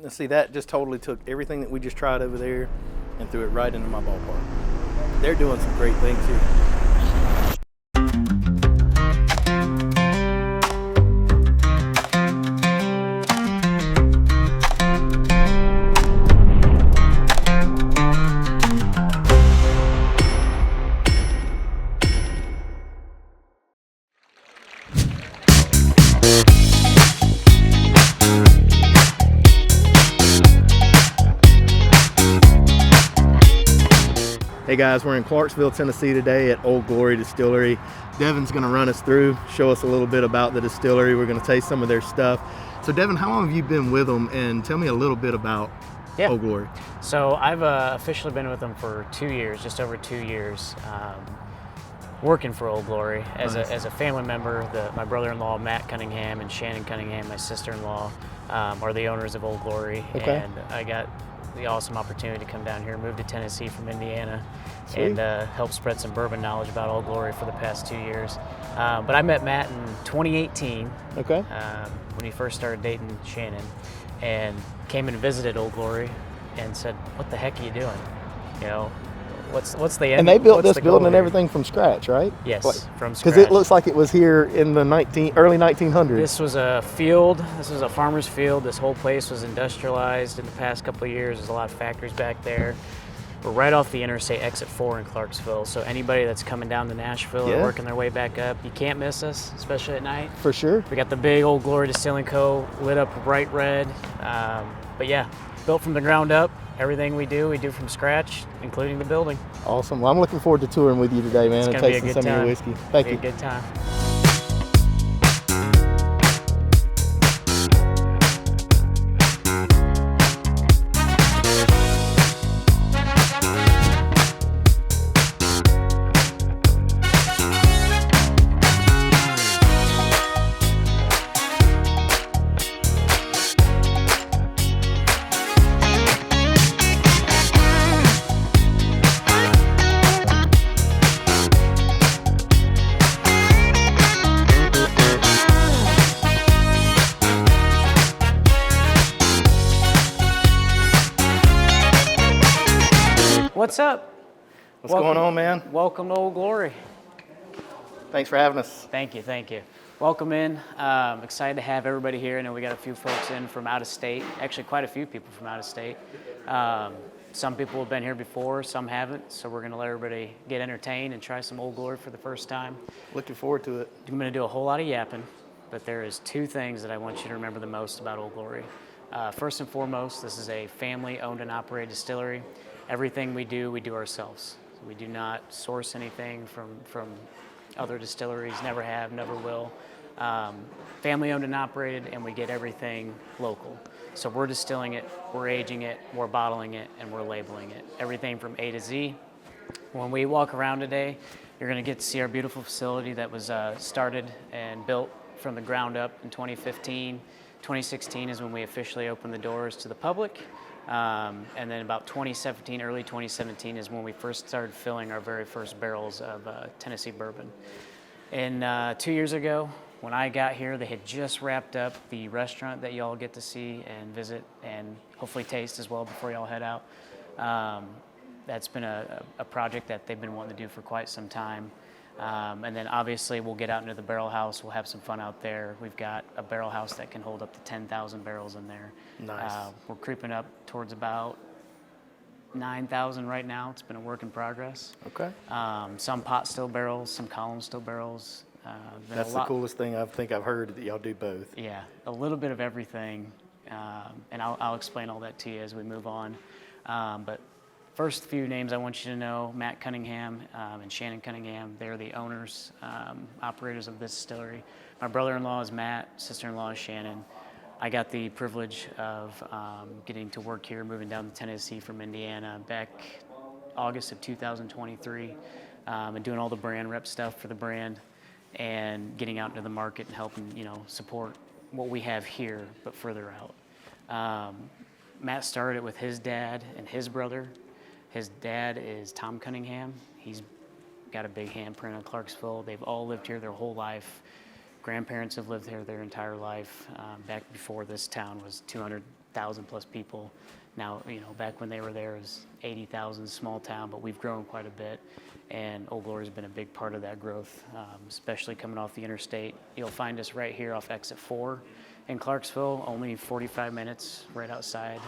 Now see, that just totally took everything that we just tried over there and threw it right into my ballpark. They're doing some great things here. Hey guys, we're in Clarksville, Tennessee today at Old Glory Distillery. Devin's gonna run us through, show us a little bit about the distillery. We're gonna taste some of their stuff. So Devin, how long have you been with them? And tell me a little bit about Old Glory. So I've officially been with them for 2 years, just over 2 years, working for Old Glory as a family member. My brother-in-law, Matt Cunningham, and Shannon Cunningham, my sister-in-law, are the owners of Old Glory. Okay. And I got the awesome opportunity to come down here, move to Tennessee from Indiana, Sweet. and help spread some bourbon knowledge about Old Glory for the past 2 years. But I met Matt in 2018 Okay. when he first started dating Shannon, and came and visited Old Glory and said, "What the heck are you doing? You know, what's the end?" And they built this the building goal and here?" everything from scratch, right? Yes, from scratch. Because it looks like it was here in the early 1900s. This was a field. This was a farmer's field. This whole place was industrialized in the past couple of years. There's a lot of factories back there. We're right off the interstate, exit 4 in Clarksville. So anybody that's coming down to Nashville or working their way back up, you can't miss us, especially at night. For sure. We got the big Old Glory Distilling Co. lit up bright red. But yeah, built from the ground up. Everything we do from scratch, including the building. Awesome. Well, I'm looking forward to touring with you today, man, and tasting some of your whiskey. Thank you. Be a good time. What's up? What's going on, man? Welcome to Old Glory. Thanks for having us. Thank you, thank you. Welcome in. Excited to have everybody here. I know we got a few folks in from out of state. Actually, quite a few people from out of state. Some people have been here before, some haven't. So we're going to let everybody get entertained and try some Old Glory for the first time. Looking forward to it. I'm going to do a whole lot of yapping, but there is 2 things that I want you to remember the most about Old Glory. First and foremost, this is a family-owned and operated distillery. Everything we do ourselves. We do not source anything from other distilleries, never have, never will. Family owned and operated, and we get everything local. So we're distilling it, we're aging it, we're bottling it, and we're labeling it. Everything from A to Z. When we walk around today, you're gonna get to see our beautiful facility that was started and built from the ground up in 2015. 2016 is when we officially opened the doors to the public. And then about 2017, early 2017 is when we first started filling our very first barrels of Tennessee bourbon. And 2 years ago, when I got here, they had just wrapped up the restaurant that y'all get to see and visit and hopefully taste as well before y'all head out. That's been a project that they've been wanting to do for quite some time. And then obviously we'll get out into the barrel house. We'll have some fun out there. We've got a barrel house that can hold up to 10,000 barrels in there. Nice. We're creeping up towards about 9,000 right now. It's been a work in progress. Okay. Some pot still barrels, some column still barrels. That's the coolest thing I think I've heard, that y'all do both. Yeah, a little bit of everything. And I'll explain all that to you as we move on. But first few names I want you to know, Matt Cunningham and Shannon Cunningham. They're the owners, operators of this distillery. My brother-in-law is Matt, sister-in-law is Shannon. I got the privilege of getting to work here, moving down to Tennessee from Indiana back August of 2023, and doing all the brand rep stuff for the brand and getting out into the market and helping, support what we have here, but further out. Matt started with his dad and his brother. His dad is Tom Cunningham. He's got a big handprint on Clarksville. They've all lived here their whole life. Grandparents have lived here their entire life. Back before this town was 200 1,000 plus people. Now, back when they were there, it was 80,000, small town, but we've grown quite a bit. And Old Glory's been a big part of that growth, especially coming off the interstate. You'll find us right here off exit 4 in Clarksville, only 45 minutes right outside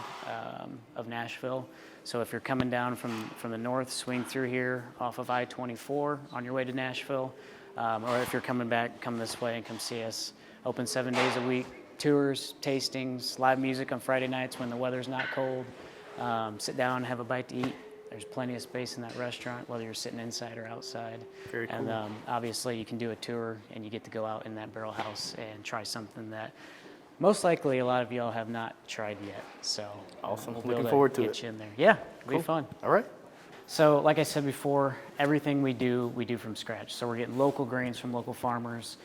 of Nashville. So if you're coming down from the north, swing through here off of I-24 on your way to Nashville, or if you're coming back, come this way and come see us. Open 7 days a week, tours, tastings, live music on Friday nights when the weather's not cold. Sit down, have a bite to eat. There's plenty of space in that restaurant, whether you're sitting inside or outside. Very cool. And obviously you can do a tour and you get to go out in that barrel house and try something that most likely a lot of y'all have not tried yet. So Awesome. we'll be Looking able forward to get it. you in there. Yeah, it'll Cool. be fun. All right. So like I said before, everything we do from scratch. So we're getting local grains from local farmers.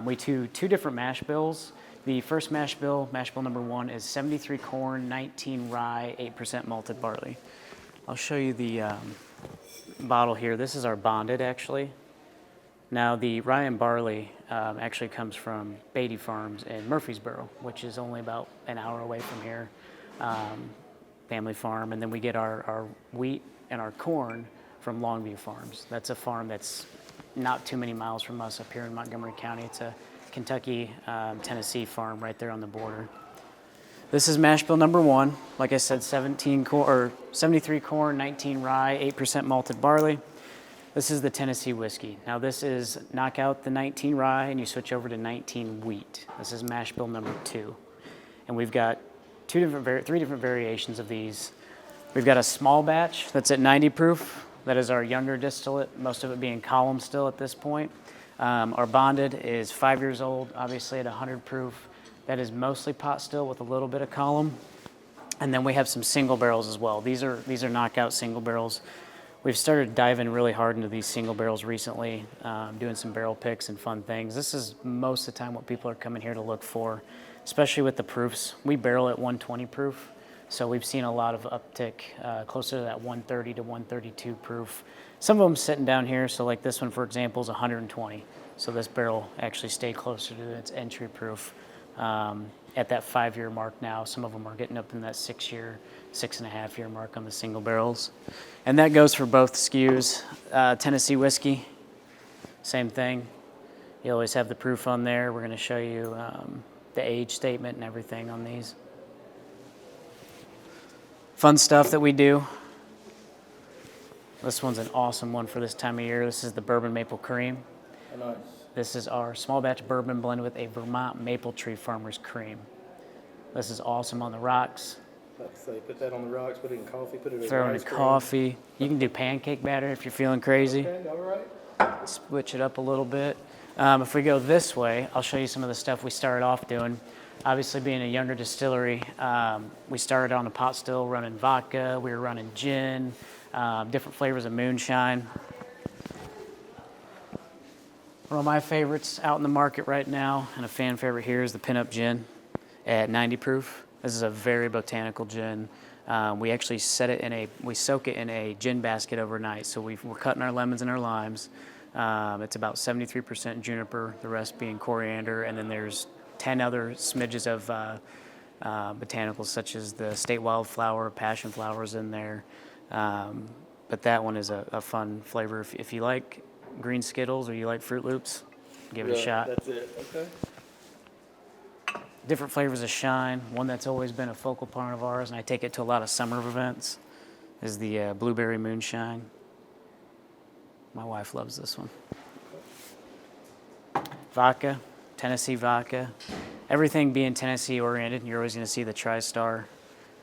We do 2 different mash bills. The first mash bill number 1, is 73 corn, 19 rye, 8% malted barley. I'll show you the bottle here. This is our bonded, actually. Now, the rye and barley actually comes from Beatty Farms in Murfreesboro, which is only about an hour away from here, family farm. And then we get our wheat and our corn from Longview Farms. That's a farm that's not too many miles from us up here in Montgomery County. It's a Kentucky, Tennessee farm right there on the border. This is mash bill number 1. Like I said, 73 corn, 19 rye, 8% malted barley. This is the Tennessee whiskey. Now this is knock out the 19 rye and you switch over to 19 wheat. This is mash bill number 2. And we've got 3 different variations of these. We've got a small batch that's at 90 proof. That is our younger distillate, most of it being column still at this point. Our bonded is 5 years old, obviously at 100 proof. That is mostly pot still with a little bit of column. And then we have some single barrels as well. These are knockout single barrels. We've started diving really hard into these single barrels recently, doing some barrel picks and fun things. This is most of the time what people are coming here to look for, especially with the proofs. We barrel at 120 proof, so we've seen a lot of uptick closer to that 130 to 132 proof. Some of them sitting down here, so like this one, for example, is 120. So this barrel actually stayed closer to its entry proof. At that 5-year mark now, some of them are getting up in that 6-year, 6.5-year mark on the single barrels. And that goes for both SKUs. Tennessee whiskey, same thing. You always have the proof on there. We're going to show you the age statement and everything on these. Fun stuff that we do. This one's an awesome one for this time of year. This is the Bourbon Maple Cream. Nice. This is our small batch bourbon blended with a Vermont maple tree farmer's cream. This is awesome on the rocks. Let's say put that on the rocks, put it in coffee, put it in Throw it in ice cream. coffee. You can do pancake batter if you're feeling crazy. Okay, all right. Switch it up a little bit. If we go this way, I'll show you some of the stuff we started off doing. Obviously, being a younger distillery, we started on a pot still running vodka. We were running gin, different flavors of moonshine. One of my favorites out in the market right now, and a fan favorite here, is the Pinup Gin at 90 proof. This is a very botanical gin. We actually we soak it in a gin basket overnight. So we're cutting our lemons and our limes. It's about 73% juniper, the rest being coriander, and then there's 10 other smidges of botanicals such as the state wildflower, passion flowers in there. But that one is a fun flavor. If you like green Skittles or you like Fruit Loops, give it a shot. That's it. Okay. Different flavors of shine. One that's always been a focal point of ours, and I take it to a lot of summer events, is the blueberry moonshine. My wife loves this one. Vodka, Tennessee vodka. Everything being Tennessee oriented, you're always going to see the TriStar.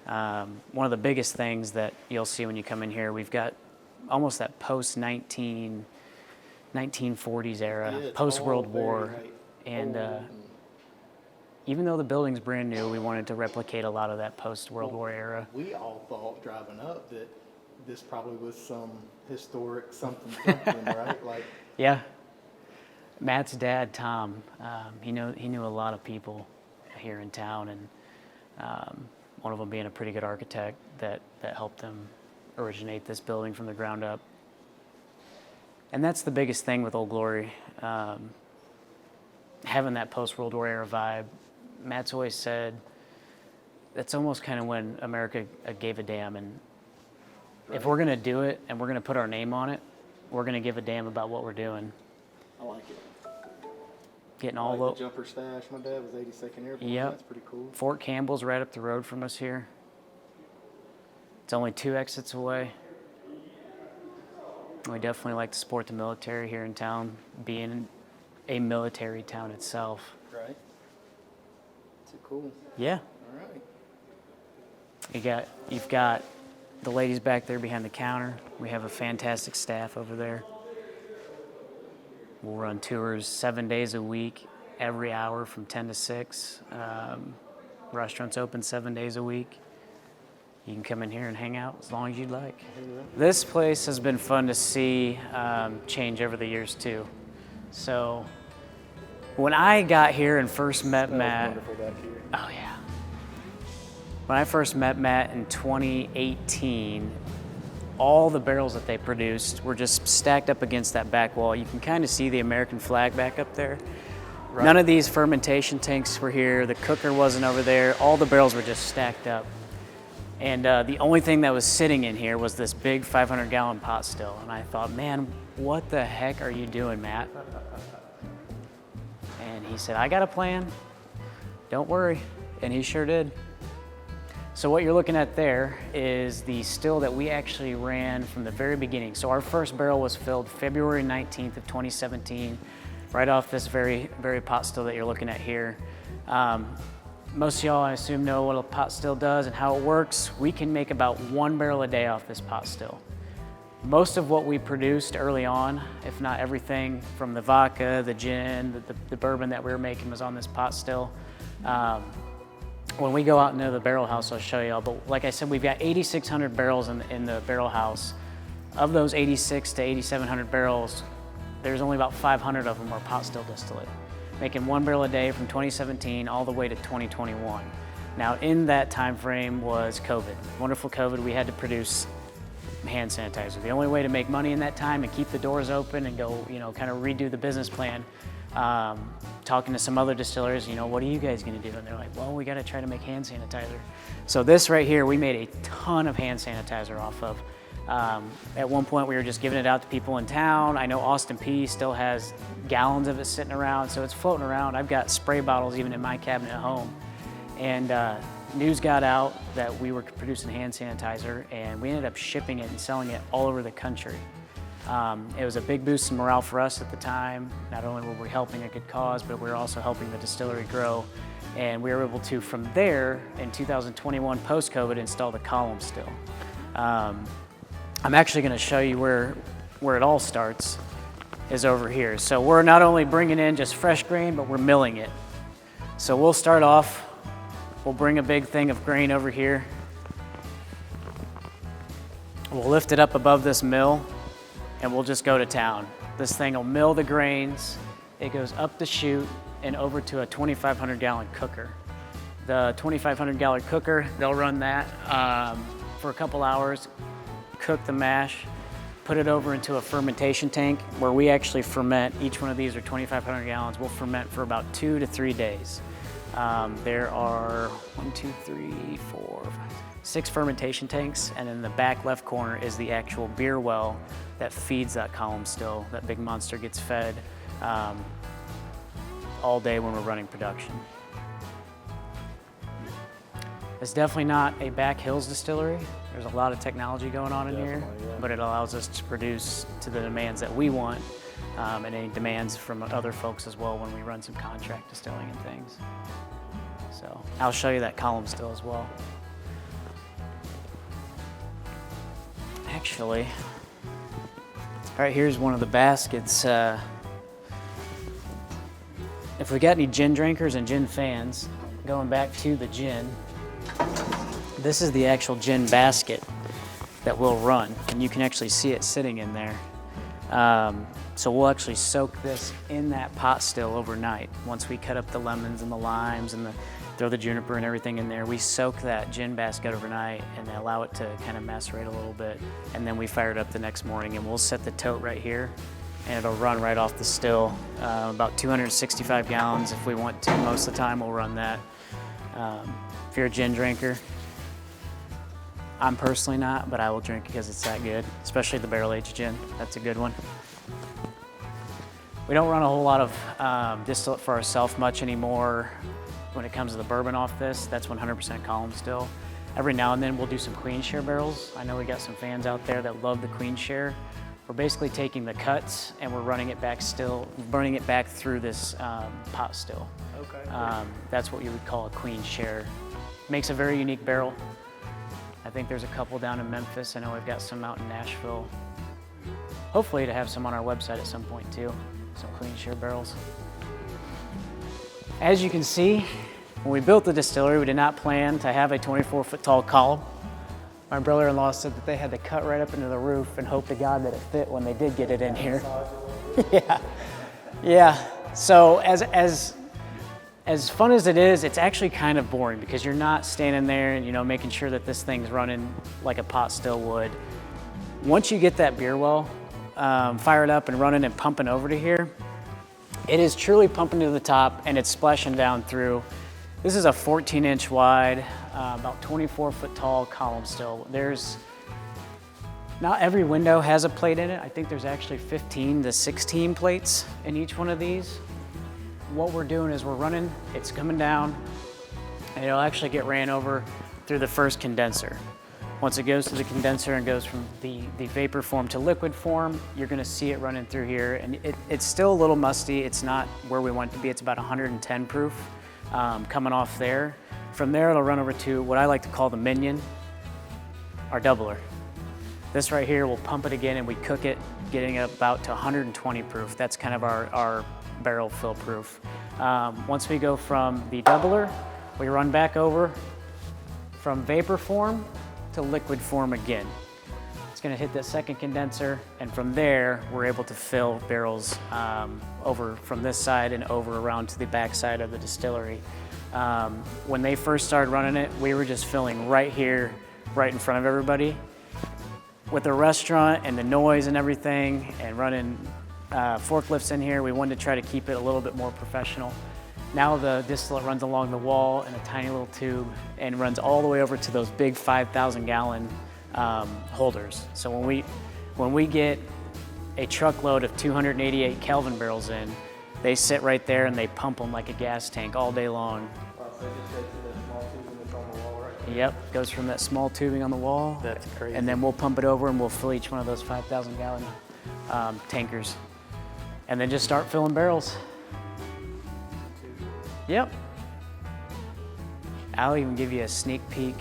One of the biggest things that you'll see when you come in here, we've got almost that post-1940s era, post-World War. And even though the building's brand new, we wanted to replicate a lot of that post-World War era. We all thought driving up that this probably was some historic something, right? Like, yeah. Matt's dad, Tom, he knew a lot of people here in town, and one of them being a pretty good architect that helped them originate this building from the ground up. And that's the biggest thing with Old Glory, having that post-World War era vibe. Matt's always said, that's almost kind of when America gave a damn. And if we're going to do it and we're going to put our name on it, we're going to give a damn about what we're doing. I like it. Getting I all like the jumper stash. My dad was 82nd Airborne. Yep. That's pretty cool. Fort Campbell's right up the road from us here. It's only 2 exits away. We definitely like to support the military here in town, being a military town itself. Right. Too cool. Yeah. All right. You've got the ladies back there behind the counter. We have a fantastic staff over there. We'll run tours 7 days a week, every hour from 10 to 6. Restaurants open 7 days a week. You can come in here and hang out as long as you'd like. This place has been fun to see change over the years too. So when I got here and first met Matt, Wonderful back here. oh yeah. When I first met Matt in 2018, all the barrels that they produced were just stacked up against that back wall. You can kind of see the American flag back up there. Right. None of these fermentation tanks were here. The cooker wasn't over there. All the barrels were just stacked up. And the only thing that was sitting in here was this big 500-gallon pot still. And I thought, man, what the heck are you doing, Matt? And he said, I got a plan. Don't worry. And he sure did. So what you're looking at there is the still that we actually ran from the very beginning. So our first barrel was filled February 19th of 2017, right off this very pot still that you're looking at here. Most of y'all, I assume, know what a pot still does and how it works. We can make about 1 barrel a day off this pot still. Most of what we produced early on, if not everything, from the vodka, the gin, the bourbon that we were making was on this pot still. When we go out into the barrel house, I'll show y'all. But like I said, we've got 8,600 barrels in the barrel house. Of those 8,600 to 8,700 barrels, there's only about 500 of them are pot still distillate, making 1 barrel a day from 2017 all the way to 2021. Now, in that time frame was COVID. Wonderful COVID, we had to produce hand sanitizer. The only way to make money in that time and keep the doors open and go, kind of redo the business plan. Talking to some other distillers, what are you guys gonna do? And they're like, well, we gotta try to make hand sanitizer. So this right here, we made a ton of hand sanitizer off of. At one point, we were just giving it out to people in town. I know Austin P still has gallons of it sitting around, so it's floating around. I've got spray bottles even in my cabinet at home. And news got out that we were producing hand sanitizer, and we ended up shipping it and selling it all over the country. It was a big boost in morale for us at the time. Not only were we helping a good cause, but we were also helping the distillery grow. And we were able to, from there, in 2021, post-COVID, install the column still. I'm actually going to show you where it all starts, is over here. So we're not only bringing in just fresh grain, but we're milling it. So we'll start off, we'll bring a big thing of grain over here. We'll lift it up above this mill, and we'll just go to town. This thing will mill the grains. It goes up the chute and over to a 2,500-gallon cooker. The 2,500-gallon cooker, they'll run that for a couple hours, cook the mash, put it over into a fermentation tank where we actually ferment. Each one of these are 2,500 gallons. We'll ferment for about 2 to 3 days. There are 6 fermentation tanks, and in the back left corner is the actual beer well that feeds that column still. That big monster gets fed all day when we're running production. It's definitely not a back hills distillery. There's a lot of technology going on in here, but it allows us to produce to the demands that we want, and any demands from other folks as well when we run some contract distilling and things. So I'll show you that column still as well. Actually, right here's one of the baskets. If we got any gin drinkers and gin fans, going back to the gin, this is the actual gin basket that we'll run, and you can actually see it sitting in there. So we'll actually soak this in that pot still overnight. Once we cut up the lemons and the limes and throw the juniper and everything in there, we soak that gin basket overnight and allow it to kind of macerate a little bit. And then we fire it up the next morning, and we'll set the tote right here, and it'll run right off the still. About 265 gallons if we want to. Most of the time we'll run that. If you're a gin drinker, I'm personally not, but I will drink because it's that good, especially the barrel-aged gin. That's a good one. We don't run a whole lot of distillate for ourselves much anymore. When it comes to the bourbon off this, that's 100% column still. Every now and then we'll do some queen share barrels. I know we got some fans out there that love the queen share. We're basically taking the cuts and we're running it back through this pot still. Okay. That's what you would call a queen share. Makes a very unique barrel. I think there's a couple down in Memphis. I know we've got some out in Nashville. Hopefully to have some on our website at some point too. Some queen share barrels. As you can see, when we built the distillery, we did not plan to have a 24-foot tall column. My brother-in-law said that they had to cut right up into the roof and hope to God that it fit when they did get it in here. Yeah. So as fun as it is, it's actually kind of boring because you're not standing there and making sure that this thing's running like a pot still would. Once you get that beer well fired up and running and pumping over to here, it is truly pumping to the top and it's splashing down through. This is a 14-inch wide, about 24-foot tall column still. Not every window has a plate in it. I think there's actually 15 to 16 plates in each one of these. What we're doing is we're running, it's coming down, and it'll actually get ran over through the first condenser. Once it goes to the condenser and goes from the vapor form to liquid form, you're gonna see it running through here. And it's still a little musty. It's not where we want it to be. It's about 110 proof coming off there. From there, it'll run over to what I like to call the minion, our doubler. This right here, we'll pump it again and we cook it, getting it about to 120 proof. That's kind of our barrel fill proof. Once we go from the doubler, we run back over from vapor form to liquid form again. It's gonna hit that second condenser, and from there, we're able to fill barrels over from this side and over around to the back side of the distillery. When they first started running it, we were just filling right here, right in front of everybody. With the restaurant and the noise and everything, and running forklifts in here, we wanted to try to keep it a little bit more professional. Now the distillate runs along the wall in a tiny little tube and runs all the way over to those big 5,000 gallon holders. So when we get a truckload of 288 Kelvin barrels in, they sit right there and they pump them like a gas tank all day long. Wow, so it just goes to the small tubing that's on the wall right there? Yep, goes from that small tubing on the wall. That's crazy. And then we'll pump it over and we'll fill each one of those 5,000 gallon tankers. And then just start filling barrels. Yep. I'll even give you a sneak peek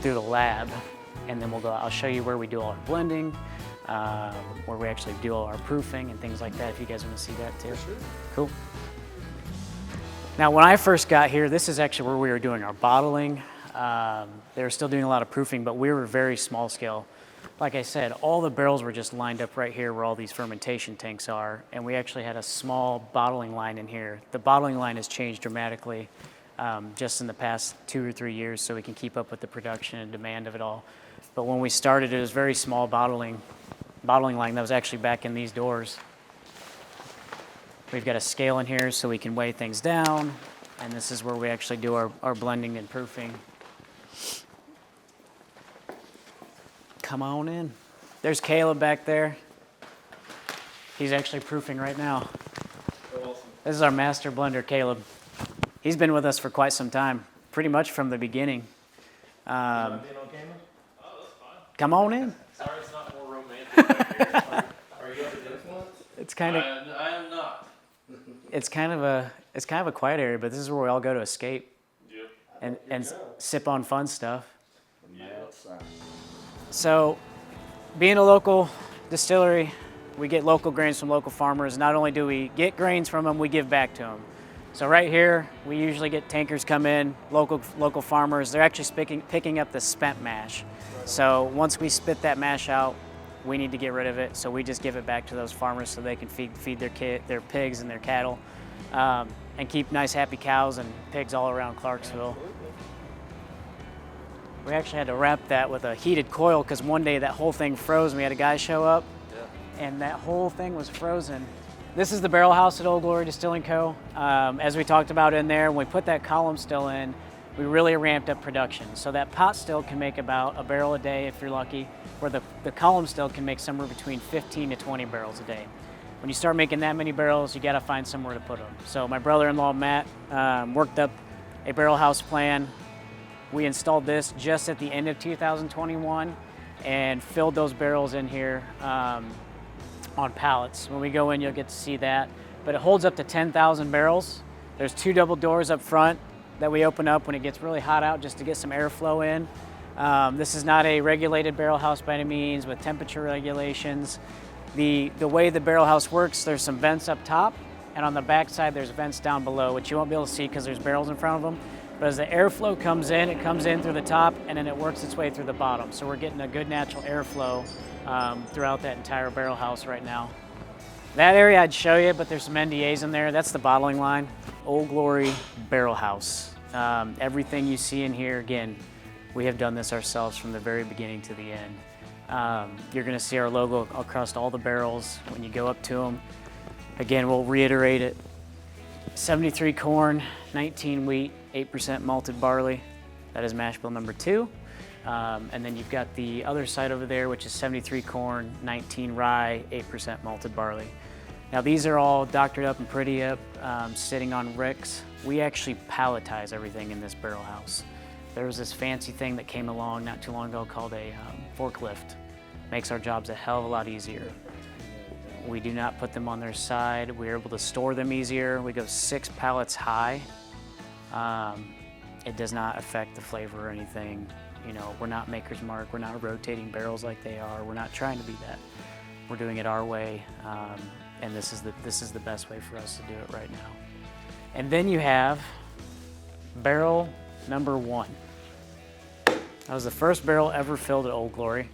through the lab, and then I'll show you where we do all our blending, where we actually do all our proofing and things like that, if you guys want to see that too. For sure. Cool. Now, when I first got here, this is actually where we were doing our bottling. They were still doing a lot of proofing, but we were very small scale. Like I said, all the barrels were just lined up right here where all these fermentation tanks are, and we actually had a small bottling line in here. The bottling line has changed dramatically just in the past 2 or 3 years, so we can keep up with the production and demand of it all. But when we started, it was very small bottling line that was actually back in these doors. We've got a scale in here so we can weigh things down, and this is where we actually do our blending and proofing. Come on in. There's Caleb back there. He's actually proofing right now. Awesome. This is our master blender, Caleb. He's been with us for quite some time, pretty much from the beginning. Being on camera? Oh, that's fine. Come on in. Sorry, it's not more romantic back here. Are you under the influence? It's kind of I am not. it's kind of a quiet area, but this is where we all go to escape Yep. and sip on fun stuff. Yep. So, being a local distillery, we get local grains from local farmers. Not only do we get grains from them, we give back to them. So right here, we usually get tankers come in, local farmers. They're actually picking up the spent mash. So once we spit that mash out, we need to get rid of it. So we just give it back to those farmers so they can feed their pigs and their cattle, and keep nice, happy cows and pigs all around Clarksville. We actually had to wrap that with a heated coil because one day that whole thing froze and we had a guy show up and that whole thing was frozen. This is the barrel house at Old Glory Distilling Co. As we talked about in there, when we put that column still in, we really ramped up production. So that pot still can make about a barrel a day if you're lucky, where the column still can make somewhere between 15 to 20 barrels a day. When you start making that many barrels, you gotta find somewhere to put them. So my brother-in-law, Matt, worked up a barrel house plan. We installed this just at the end of 2021 and filled those barrels in here on pallets. When we go in, you'll get to see that. But it holds up to 10,000 barrels. There's 2 double doors up front that we open up when it gets really hot out just to get some airflow in. This is not a regulated barrel house by any means with temperature regulations. The way the barrel house works, there's some vents up top, and on the back side there's vents down below, which you won't be able to see because there's barrels in front of them. But as the airflow comes in, it comes in through the top and then it works its way through the bottom. So we're getting a good natural airflow throughout that entire barrel house right now. That area I'd show you, but there's some NDAs in there. That's the bottling line. Old Glory Barrel House. Everything you see in here, again, we have done this ourselves from the very beginning to the end. You're gonna see our logo across all the barrels when you go up to them. Again, we'll reiterate it. 73 corn, 19 wheat, 8% malted barley. That is mash bill number 2. And then you've got the other side over there, which is 73 corn, 19 rye, 8% malted barley. Now these are all doctored up and pretty up, sitting on ricks. We actually palletize everything in this barrel house. There was this fancy thing that came along not too long ago called a forklift. Makes our jobs a hell of a lot easier. We do not put them on their side. We're able to store them easier. We go 6 pallets high. It does not affect the flavor or anything. You know, we're not Maker's Mark. We're not rotating barrels like they are. We're not trying to be that. We're doing it our way, and this is the best way for us to do it right now. And then you have barrel number 1. That was the first barrel ever filled at Old Glory.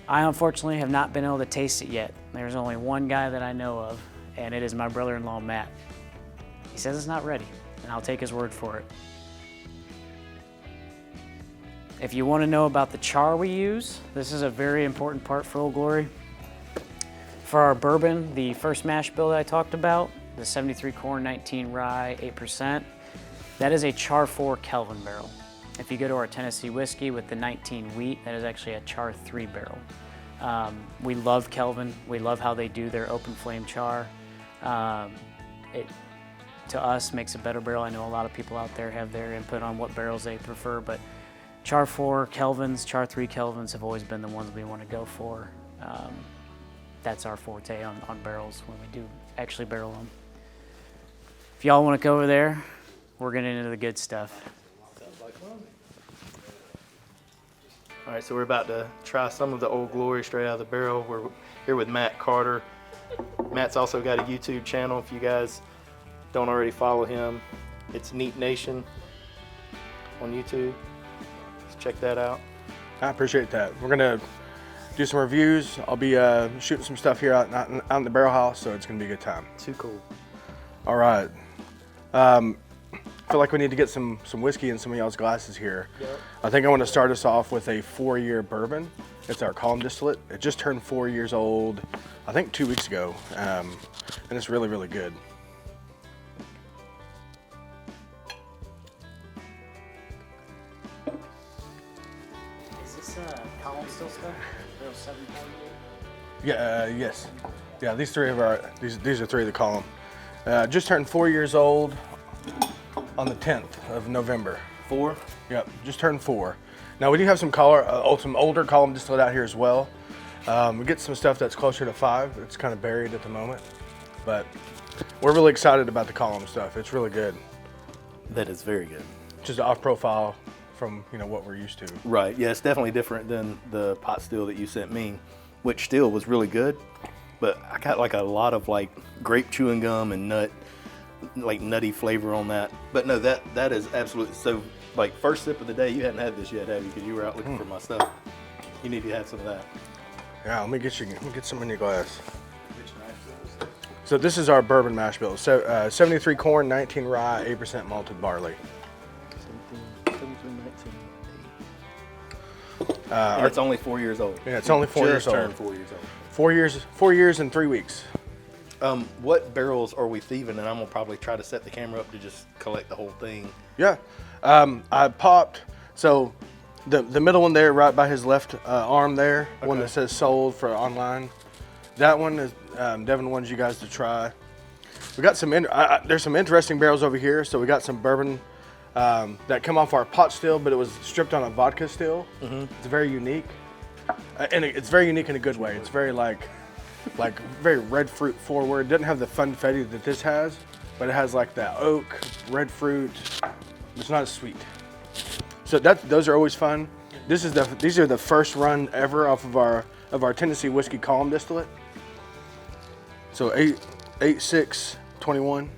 I unfortunately have not been able to taste it yet. There's only one guy that I know of, and it is my brother-in-law, Matt. He says it's not ready, and I'll take his word for it. If you want to know about the char we use, this is a very important part for Old Glory. For our bourbon, the first mash bill that I talked about, the 73 corn, 19 rye, 8%, that is a char 4 Kelvin barrel. If you go to our Tennessee whiskey with the 19 wheat, that is actually a char 3 barrel. We love Kelvin. We love how they do their open flame char. It, to us, makes a better barrel. I know a lot of people out there have their input on what barrels they prefer, but char 4 Kelvins, char 3 Kelvins have always been the ones we want to go for. That's our forte on barrels when we do actually barrel them. If y'all want to go over there, we're getting into the good stuff. All right, so we're about to try some of the Old Glory straight out of the barrel. We're here with Matt Carter. Matt's also got a YouTube channel. If you guys don't already follow him, it's Neat Nation on YouTube. Let's check that out. I appreciate that. We're gonna do some reviews. I'll be shooting some stuff here out in the barrel house, so it's gonna be a good time. Too cool. All right. I feel like we need to get some whiskey in some of y'all's glasses here. Yep. I think I want to start us off with a 4-year bourbon. It's our column distillate. It just turned 4 years old, I think 2 weeks ago, and it's really, really good. Is this column still stuff? Barrel 7 column? Yeah. Yes. Yeah. These are 3 of the column. Just turned 4 years old on the 10th of November. 4? Yep, just turned 4. Now we do have some older column distillate out here as well. We get some stuff that's closer to 5. It's kind of buried at the moment, but we're really excited about the column stuff. It's really good. That is very good. Just off profile from what we're used to. Right. Yeah, it's definitely different than the pot still that you sent me, which still was really good. But I got like a lot of like grape chewing gum and nutty flavor on that. But no, that is absolutely so. Like first sip of the day, you hadn't had this yet, have you? Because you were out looking for my stuff. You need to have some of that. Yeah, let me get some in your glass. So this is our bourbon mash bill. So 73 corn, 19 rye, 8% malted barley. 17, 19. And it's only 4 years old. Yeah, it's only 4 years Just old. turned 4 years old. 4 years and 3 weeks. What barrels are we thieving? And I'm gonna probably try to set the camera up to just collect the whole thing. Yeah. I popped, so the middle one there, right by his left arm there, one that says sold for online. That one is, Devin wanted you guys to try. We got some, there's some interesting barrels over here. So we got some bourbon that come off our pot still, but it was stripped on a vodka still. It's very unique. And it's very unique in a good way. It's very like very red fruit forward. It doesn't have the funfetti that this has, but it has like that oak, red fruit. It's not as sweet. So those are always fun. These are the first run ever off of our Tennessee whiskey column distillate. So 8/6/21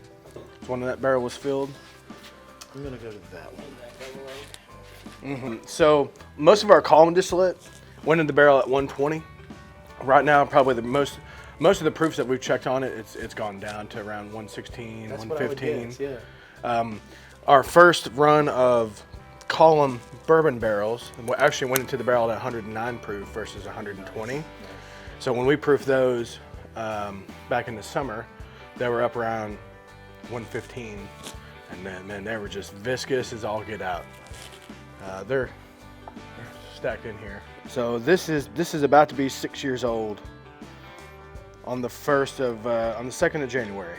is when that barrel was filled. I'm gonna go to that one. So most of our column distillate went in the barrel at 120. Right now, probably the most of the proofs that we've checked on it, it's gone down to around 116, That's 115. what I would guess, yeah. Our first run of column bourbon barrels actually went into the barrel at 109 proof versus 120. So when we proofed those back in the summer, they were up around 115, and then they were just viscous as all get out. They're stacked in here. So this is about to be 6 years old on the 2nd of January.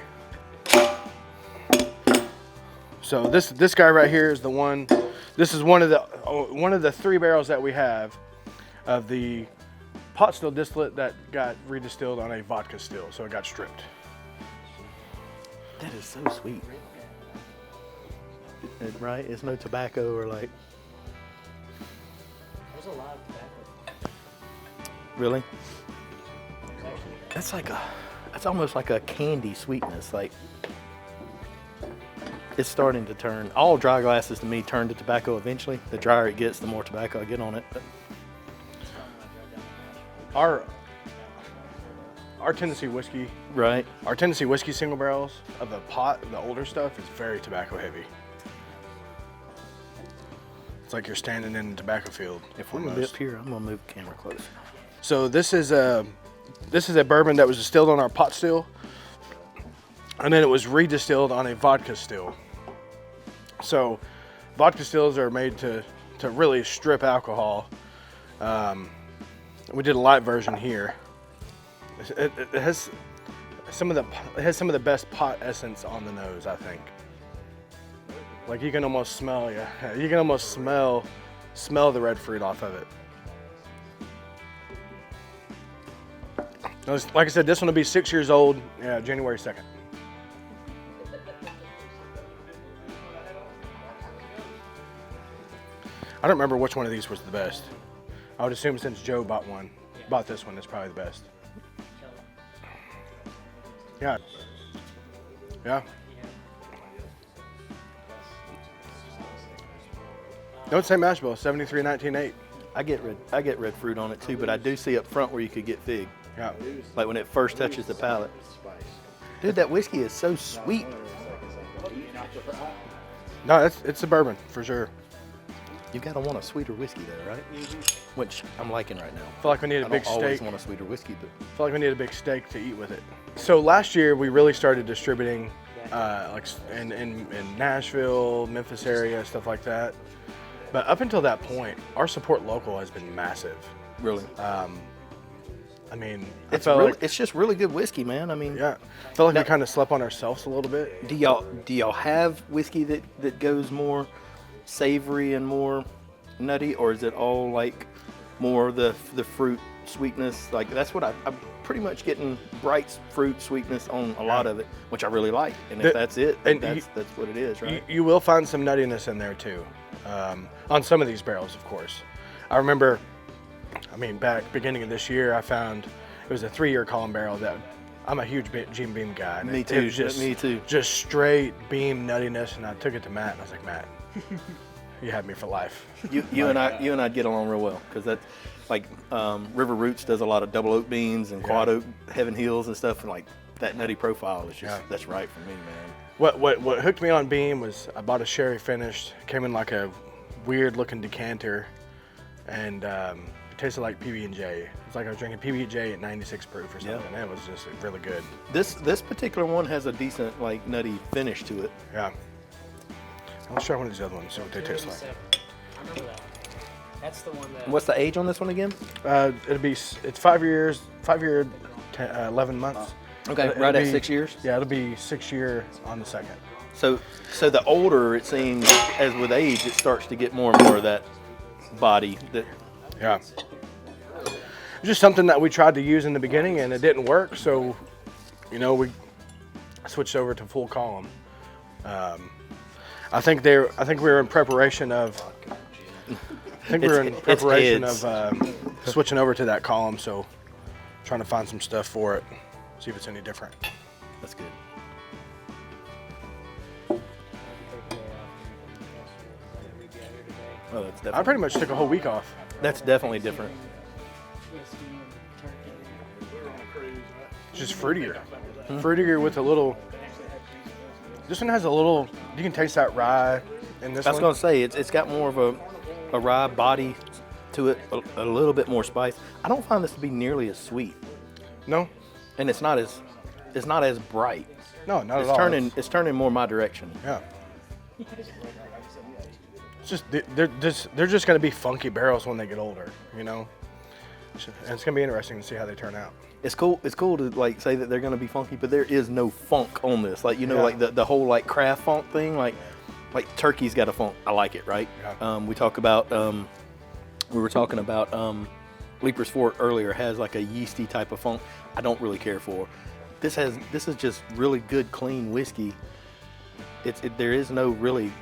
So this guy right here is the one. This is one of the 3 barrels that we have of the pot still distillate that got redistilled on a vodka still, so it got stripped. That is so sweet. Right? It's no tobacco or like. There's a lot of tobacco. Really? That's almost like a candy sweetness. Like it's starting to turn. All dry glasses to me turn to tobacco eventually. The drier it gets, the more tobacco I get on it. But Our Tennessee whiskey, right. our Tennessee whiskey single barrels of the pot, the older stuff, is very tobacco heavy. It's like you're standing in a tobacco field. If we're gonna be up here, I'm gonna move the camera closer. So this is a bourbon that was distilled on our pot still, and then it was redistilled on a vodka still. So vodka stills are made to really strip alcohol. We did a light version here. It has some of the best pot essence on the nose, I think. Like you can almost smell, you can almost smell the red fruit off of it. Like I said, this one will be 6 years old, January 2nd. I don't remember which one of these was the best. I would assume since Joe bought this one, it's probably the best. Yeah. Yeah. Don't say mash bill, 73.19.8. I get red fruit on it too, but I do see up front where you could get fig. Yeah. Like when it first touches the palate. Dude, that whiskey is so sweet. No, it's a bourbon for sure. You gotta want a sweeter whiskey though, right? Which I'm liking right now. I feel like we need a big I don't always steak. want a sweeter whiskey, but I feel like we need a big steak to eat with it. So last year we really started distributing like in Nashville, Memphis area, stuff like that. But up until that point, our support local has been massive. really, I mean, it's just really good whiskey, man. I mean, I feel like we kind of slept on ourselves a little bit. do y'all have whiskey that goes more savory and more nutty, or is it all like more the fruit sweetness? Like that's what I'm pretty much getting bright fruit sweetness on a lot of it, which I really like. And if that's it, then that's what it is, right? You will find some nuttiness in there too, on some of these barrels, of course. I remember, back beginning of this year, I found it was a 3-year column barrel that I'm a huge Jim Beam guy. And Me it too. was just, Me too. Just straight Beam nuttiness, and I took it to Matt, and I was like, Matt, you had me for life. You and I get along real well because that's like River Roots does a lot of double oak beans and quad oak Heaven Hills and stuff, and like that nutty profile is just that's right for me, man. What hooked me on Beam was I bought a sherry finished, came in like a weird looking decanter, and tasted like PB&J. It's like I was drinking PB&J at 96 proof or something. Yeah. It was just really good. This particular one has a decent like nutty finish to it. Yeah. Let's try one of these other ones, see what they taste like. I remember that one. That's the one that. What's the age on this one again? It's 5 years, 5 year, 11 months. Okay, It'll right at be- 6 years. Yeah, it'll be 6 year on the second. So the older it seems, as with age, it starts to get more and more of that body. That Yeah. It's just something that we tried to use in the beginning and it didn't work, so we switched over to full column. I think we were in preparation of. Switching over to that column, so trying to find some stuff for it, see if it's any different. that's good. Oh, that's I definitely pretty much took a whole week off. that's definitely different. It's just fruitier. Fruitier with a little. This one has a little. You can taste that rye in this I was one. gonna say it's got more of a rye body to it, a little bit more spice. I don't find this to be nearly as sweet, No, and it's not as bright. no, not It's at all. it's turning more my direction. Yeah. It's just they're just gonna be funky barrels when they get older, And it's gonna be interesting to see how they turn out. It's cool. It's cool to like say that they're gonna be funky, but there is no funk on this. Like Yeah. like the whole like craft funk thing. Like turkey's got a funk. I like it, right? Yeah. We were talking about Leaper's Fort earlier has like a yeasty type of funk. I don't really care for. This is just really good clean whiskey. There is no really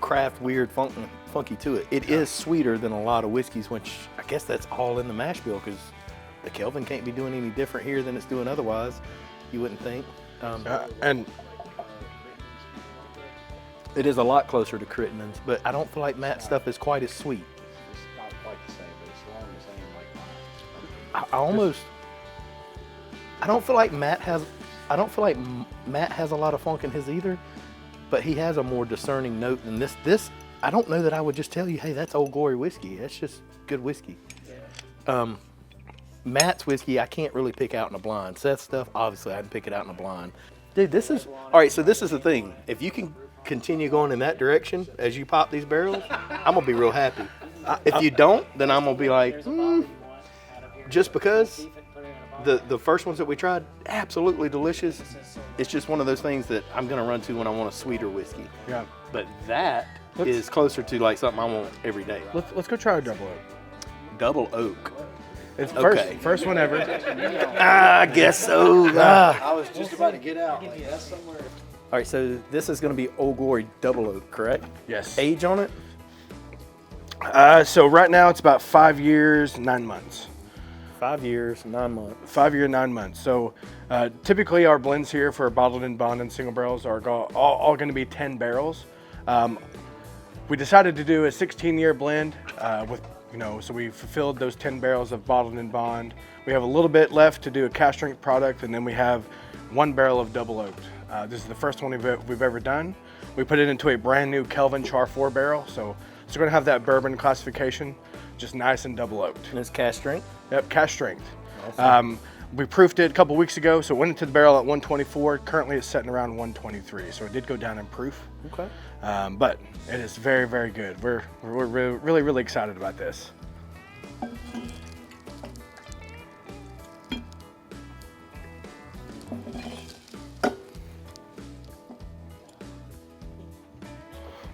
craft weird funky to it. It is sweeter than a lot of whiskeys, which I guess that's all in the mash bill because the Kelvin can't be doing any different here than it's doing otherwise. You wouldn't think. And It is a lot closer to Crittenden's, but I don't feel like Matt's stuff is quite as sweet. It's not quite the same, but it's along the same I don't feel like Matt has a lot of funk in his either, but he has a more discerning note than this. I don't know that I would just tell you, hey, that's Old Glory whiskey. That's just good whiskey. Matt's whiskey, I can't really pick out in a blind. Seth's stuff, obviously, I can pick it out in a blind. Dude, this is all right. So this is the thing. If you can continue going in that direction as you pop these barrels, I'm gonna be real happy. If you don't, then I'm gonna be like, just because the first ones that we tried, absolutely delicious. It's just one of those things that I'm gonna run to when I want a sweeter whiskey. yeah, But that is closer to like something I want every day. let's go try a double oak. Double oak. It's Okay. first one ever. I guess so. I was just about to get out. Like, that's somewhere. All right, so this is gonna be Old Glory Double Oak, correct? Yes. Age on it? So right now it's about 5 years, 9 months. 5 years, 9 months. 5 year, 9 months. So typically our blends here for bottled and bond and single barrels are all going to be 10 barrels. We decided to do a 16-year blend so we fulfilled those 10 barrels of bottled and bond. We have a little bit left to do a cask strength product, and then we have 1 barrel of double oaked. This is the first one we've ever done. We put it into a brand new Kelvin Char 4 barrel, so it's going to have that bourbon classification, just nice and double oaked. And it's cask strength? Yep, cask strength. Awesome. We proofed it a couple weeks ago, so it went into the barrel at 124. Currently it's sitting around 123, so it did go down in proof. Okay. But it is very, very good. We're really, really excited about this.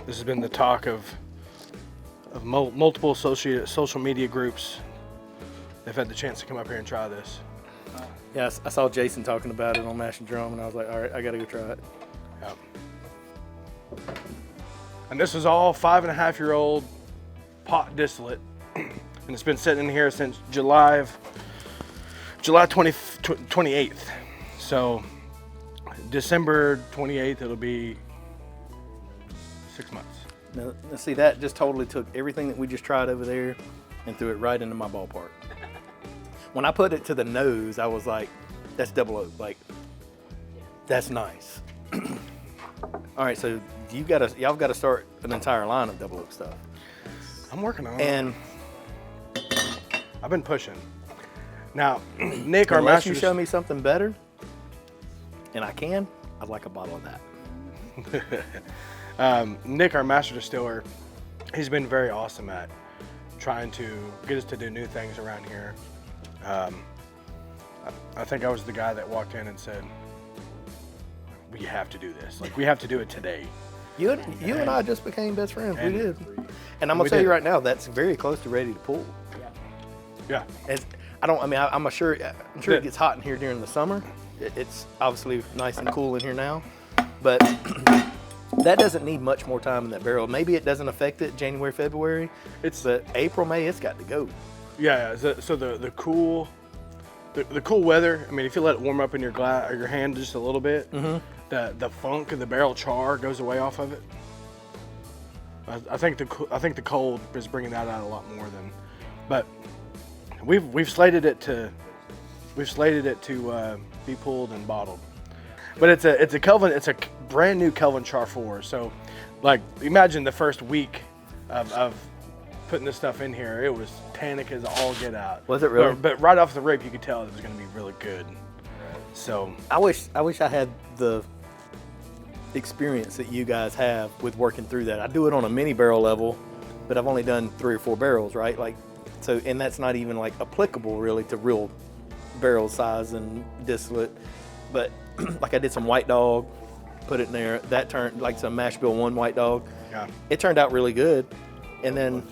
This has been the talk of multiple social media groups. They've had the chance to come up here and try this. Yeah, I saw Jason talking about it on Mash and Drum, and I was like, all right, I got to go try it. Yep. And this is all 5.5-year-old pot distillate, and it's been sitting in here since July 28th. So December 28th, it'll be 6 months. Now, see, that just totally took everything that we just tried over there and threw it right into my ballpark. When I put it to the nose, I was like, that's double oak. Like, that's nice. All right, so y'all got to start an entire line of double oak stuff. I'm working on it. And I've been pushing. Now, Nick, our Unless master you show me something better, and I can, I'd like a bottle of that. Nick, our master distiller, he's been very awesome at trying to get us to do new things around here. I think I was the guy that walked in and said, we have to do this. Like, we have to do it today. You and I just became best friends. We And- did. And I'm gonna we tell you did. right now, that's very close to ready to pull. Yeah. I'm sure it gets hot in here during the summer. It's obviously nice and cool in here now, but that doesn't need much more time in that barrel. Maybe it doesn't affect it January, February. But April, May, it's got to go. Yeah. So the cool weather. I mean, if you let it warm up in your glass or your hand just a little bit, the funk of the barrel char goes away off of it. I think the cold is bringing that out a lot more than, but we've slated it to be pulled and bottled. But it's a brand new Kelvin Char 4. So, like, imagine the first week of putting this stuff in here. It was tannic as all get out. Was it really? But right off the rip, you could tell it was going to be really good. So I wish I had the experience that you guys have with working through that. I do it on a mini barrel level, but I've only done 3 or 4 barrels, right? Like, so, and that's not even like applicable really to real barrel size and distillate. But like I did some White Dog, put it in there. That turned like some Mash Bill 1 White Dog. yeah, It turned out really good. And then,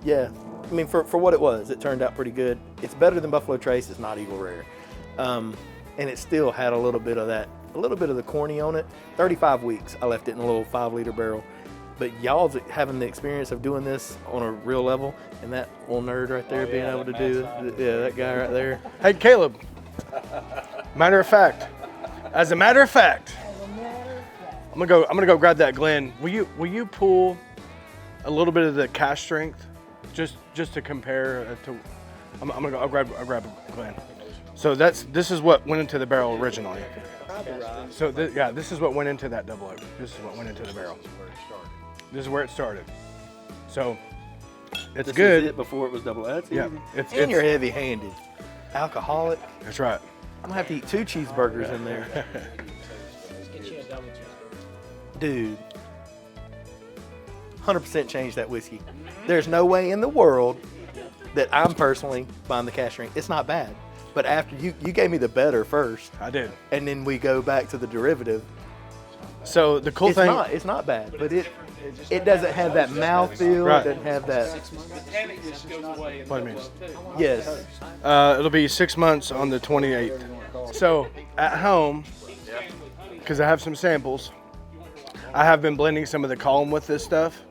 yeah, I mean, for what it was, it turned out pretty good. It's better than Buffalo Trace. It's not Eagle Rare. And it still had a little bit of the corny on it. 35 weeks, I left it in a little 5-liter barrel. But y'all's having the experience of doing this on a real level, and that little nerd right there being able to do, that guy right there. Hey, Caleb. As a matter of fact, I'm gonna go grab that Glen. Will you pull a little bit of the cash strength, just to compare to? I'll grab a Glen. So this is what went into the barrel originally. So this is what went into that double oak. This is what went into the barrel. This is where it started. So it's This good. is it before it was double. That's Yeah, easy. And you're heavy-handed, alcoholic. That's right. I'm gonna have to eat 2 cheeseburgers in there. Dude, 100% change that whiskey. There's no way in the world that I'm personally buying the cash drink. It's not bad. But after you gave me the better first, I did. and then we go back to the derivative. So the cool thing. It's not bad, but it doesn't have that mouthfeel. Right. It doesn't have that. What do you mean? Yes. It'll be 6 months on the 28th. So at home, because I have some samples, I have been blending some of the column with this stuff.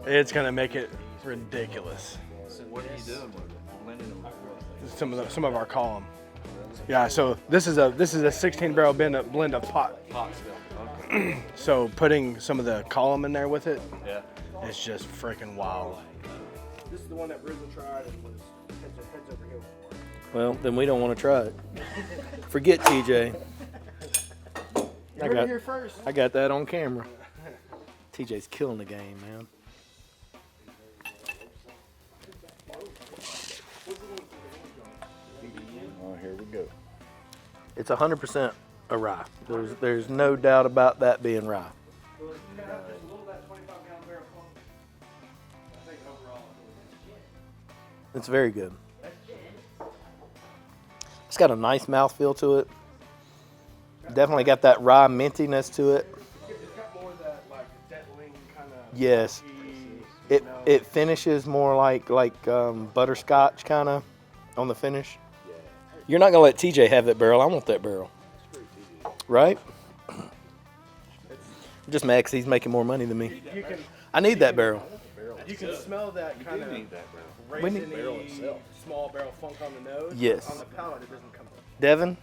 It's gonna make it ridiculous. So what are you doing with it? Blending them with Some of our column. Yeah. So this is a 16 barrel blend of pot. Pottsville. Okay. So putting some of the column in there with it, Yeah. it's just freaking wild. This is the one that Brewtally tried and was heads over heels for. Well, then we don't want to try it. Forget TJ. Here first. I got that on camera. TJ's killing the game, man. Oh, here we go. It's 100% a rye. There's no doubt about that being rye. It's very good. It's got a nice mouthfeel to it. Definitely got that rye mintiness to it. It's got more of that like Distilling kind of. Yes. It finishes more like butterscotch kind of on the finish. You're not gonna let TJ have that barrel. I want that barrel. Right? I'm just mad 'cause he's making more money than me. I need that barrel. You can smell that kind of Need that barrel. We need- raisiny, small barrel funk on the nose. Yes. On the palate, it doesn't come up. Devin,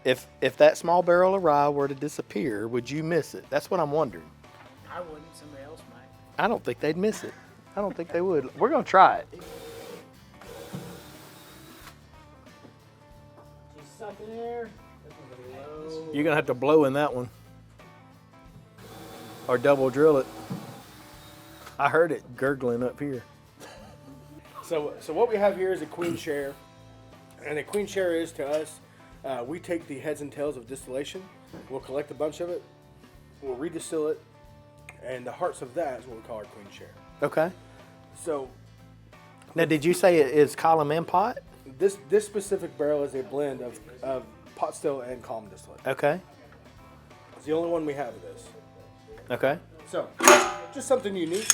if that small barrel of rye were to disappear, would you miss it? That's what I'm wondering. I wouldn't. Somebody else might. I don't think they'd miss it. I don't think they would. We're gonna try it. Suck in air. You're gonna have to blow in that one. Or double drill it. I heard it gurgling up here. So what we have here is a queen share, and a queen share is to us, we take the heads and tails of distillation, we'll collect a bunch of it, we'll redistill it, and the hearts of that is what we call our queen share. Okay. So Now, did you say it is column and pot? this specific barrel is a blend of pot still and column distillate. Okay. It's the only one we have of this. Okay. So just something unique,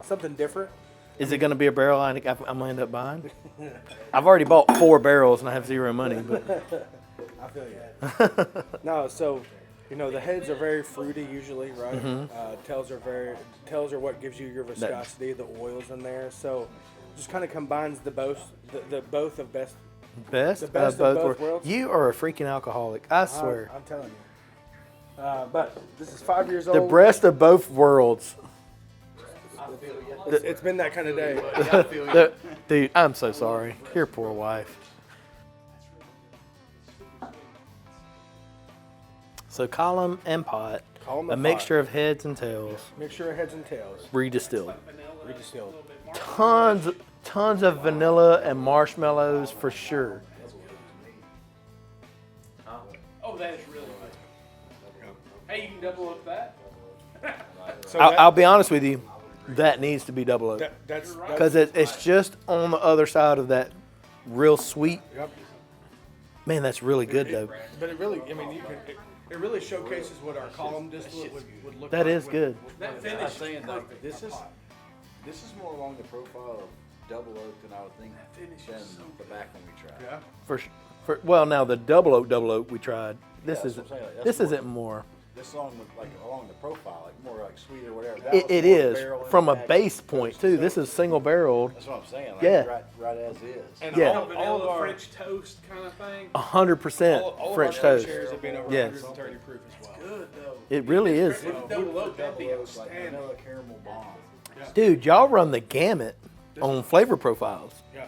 something different. Is it going to be a barrel I'm going to end up buying? I've already bought 4 barrels and I have 0 money. But I feel you. No, so the heads are very fruity usually, right? Tails are what gives you your viscosity, the oils in there. So just kind of combines the both of best. best, The best of of both both worlds. worlds? You are a freaking alcoholic. I swear. I'm telling you. But this is 5 years The old. breast of both worlds. It's been that kind of day. Dude, I'm so sorry. Your poor wife. So column and pot, Column a and mixture pot. of heads and tails, Mixture of heads and tails. redistilled. Redistilled. Tons of vanilla and marshmallows for sure. Oh, that is really good. Hey, you can double up that. So I'll be honest with you, that needs to be double oak. that's Because it's just on the other side of that real sweet. Yep. Man, that's really good though. But it really, it really showcases what our column distillate would look like. That is good. That I was finish is saying like perfect. this is more along the profile of double oak than I would think than the back one we tried. Yeah. Well, now the double oak we tried. This Yeah, that's isn't. what I'm saying. That's This more- isn't more. This along with along the profile, like more like sweet or whatever. It is from a base point too. This is single barreled. That's what I'm saying. Like Yeah. right as is. And Yeah. all vanilla All of our- French toast kind of thing. 100% All French of our toast. shares have been over Yes. 130 proof as well. Good though. It really is. With double oak, that'd be Like outstanding. vanilla caramel bomb. Dude, y'all run the gamut on flavor profiles. Yeah.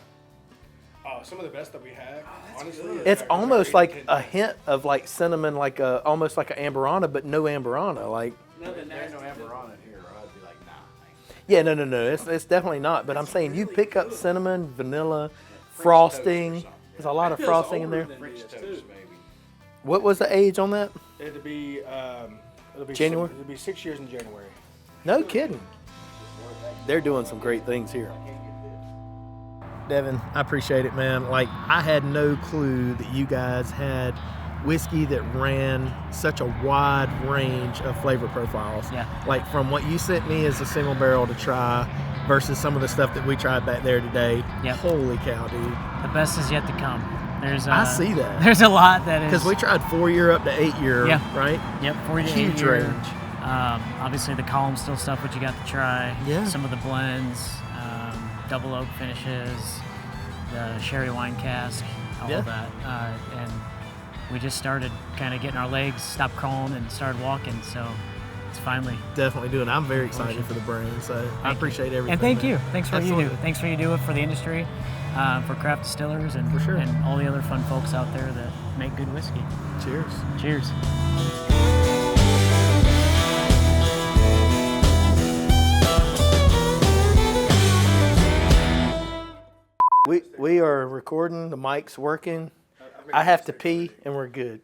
Some of the best that we have, honestly. It's almost like a hint of like cinnamon, almost like an amberana, but no amberana. Like, Nothing There ain't nasty. no amber on it here, or I'd be like, nah. yeah, no. It's definitely not. But I'm saying you pick up cinnamon, vanilla, frosting. There's a lot of Feels frosting in older there. than French this, toast too. maybe. What was the age on that? It'll be January? It'll be 6 years in January. No kidding. They're doing some great things here. Devin, I appreciate it, man. Like, I had no clue that you guys had whiskey that ran such a wide range of flavor profiles. Yeah. Like, from what you sent me as a single barrel to try versus some of the stuff that we tried back there today. Yep. Holy cow, dude. The best is yet to come. There's I see that. There's a lot that is. Because we tried 4-year up to 8-year, Yeah. right? Yep, 40 to Huge 8 year. range. Obviously, the column still stuff, which you got to try. Yeah. Some of the blends, double oak finishes, the sherry wine cask, all Yeah. of that. And we just started kind of getting our legs, stopped crawling, and started walking. So it's finally. Definitely doing it. I'm very excited for the brand, so I appreciate everything. And thank man. you. Thanks for what you Absolutely. do. Thanks for what you do for the industry, for craft distillers, and, For sure. and all the other fun folks out there that make good whiskey. Cheers. Cheers. We are recording. The mic's working. I have to pee, and we're good.